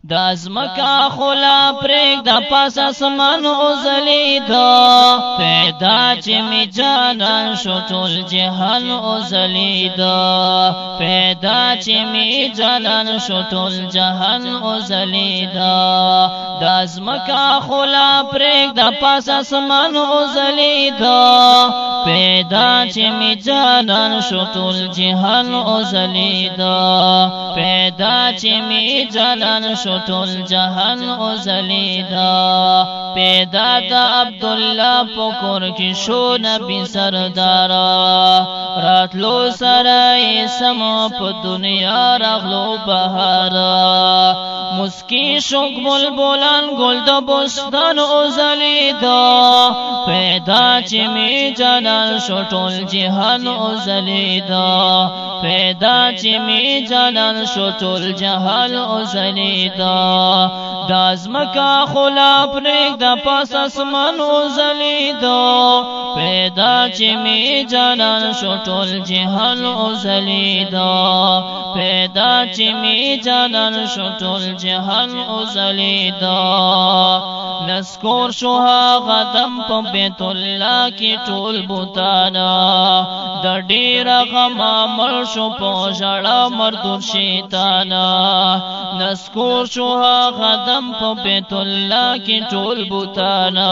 د ازمکا خلا پریک د پاس اسمان اوزلید پیدا چې می جانان شو ټول جهان اوزلید پیدا چې می جانان شو ټول جهان اوزلید د ازمکا خلا پریک د پاس اسمان اوزلید پیدا چې می جانان شو ټول جهان اوزلید پیدا چې می جانان شو ټول جهان اوزلیدا پیدا د عبدالله پکور کی شو نبی سردارا راتلو سره سمو په دنیا راغلو بهارا مسکی شوق بلبلان گل د بستان اوزلیدا پیدا چې می جانان شو ټول جهان اوزلیدا پیدا چې می جانان شو ټول جهان اوزلیدا د ازمکا خلا پریک د پاس اسمان اوزلیدا پیدا چې می جانان شو ټول جهان اوزلیدا پیدا چې می جانان شو ټول جهان اوزلیدا نسکور شو غدم په بیت الله کې ټول بوتانا د ډیر غم مړ شو په ژړا مردود شیطانا نسکور شو غدم په بیت الله کې ټول بوتانا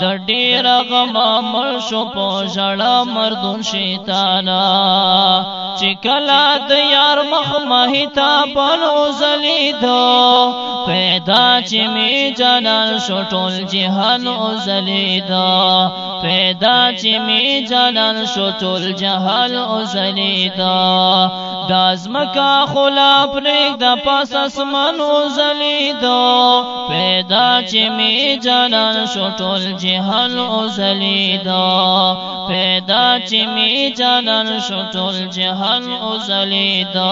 د ډیر غم مړ شو په ژړا مردود شیطانا چې کلا د یار مخ مهتا پلو زلیدو پیدا چې می جانان شو ټول جهان اوزلیدا پیدا چې می جانان شو ټول جهان اوزلیدا د ازمکا خلا پریک د پاس اسمان اوزلیدا پیدا چې می جانان شو ټول جهان اوزلیدا پیدا چې می جانان شو ټول جهان اوزلیدا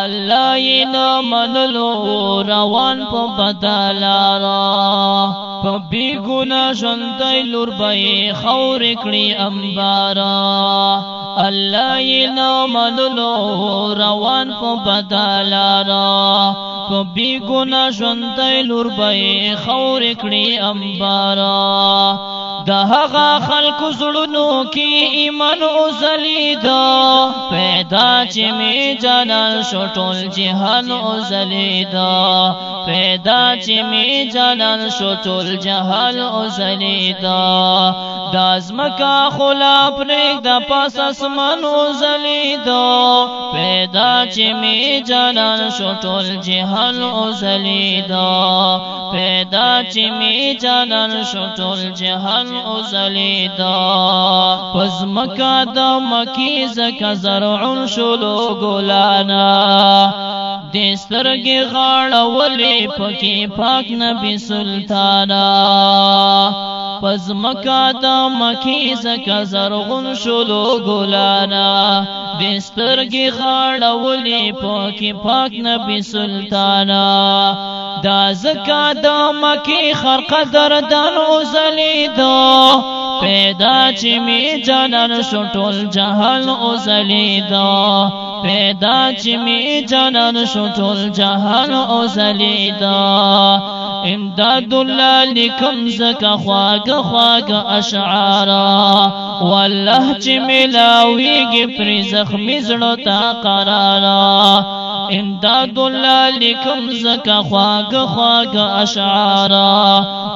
الله یې نه منلو روان په بدلارا په بی ګنا ژوندۍ لور به خور کړي انبارا الله یې نه منلو روان په بدلارا په بی ګنا ژوندۍ لور به خور کړي انبارا د هغه خلکو زړونو کې ایمان اوزلیدا پیدا چې می جانان شو ټول جهان اوزلیدا پیدا چې می جانان شو ټول جهان اوزلیدا د ازمکا خلا پریک د پاس اسمان اوزلیدا پیدا چې می جانان شو ټول جهان اوزلیدا پیدا چې می جانان شو ټول جهان اوزلیدا پزمکا د مکی زکا زرعون شلو ګلانا دسترګي غاړه ولې پکې پاک نبی سلطانا پزمکا د مکی زکا زرعون شلو ګلانا دسترګي غاړه ولې پکې پاک نبی سلطانا دا زکا د مکی خرق دردان اوزلیدا پیدا چې می جانان شو ټول جهان اوزلیدا پیدا چې می جانان شو ټول جهان اوزلیدا امداد الله لکم زکا خواږه خواږه اشعارا والله چې ملاویږي پر زخمی زړه تا قرارا امداد الله لکم زکا خواږه خواږه اشعارا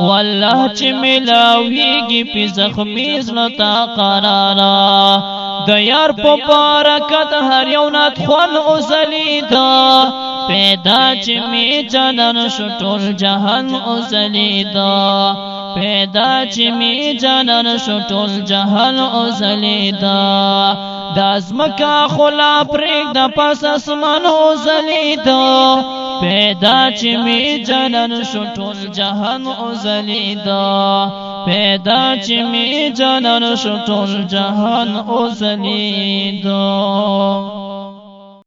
والله چې ملاویږي پر زخمی زړه تا قرارا د یار په برکت هر یو نات خوان اوزلیدا پیدا چې می جانان شو ټول جهان اوزلیدا پیدا چې می جانان شو ټول جهان اوزلیدا د ازمکا خلا پریک د پاس اسمان اوزلیدا پیدا چې می جانان شو ټول جهان اوزلیدا پیدا چې می جانان شو ټول جهان اوزلیدا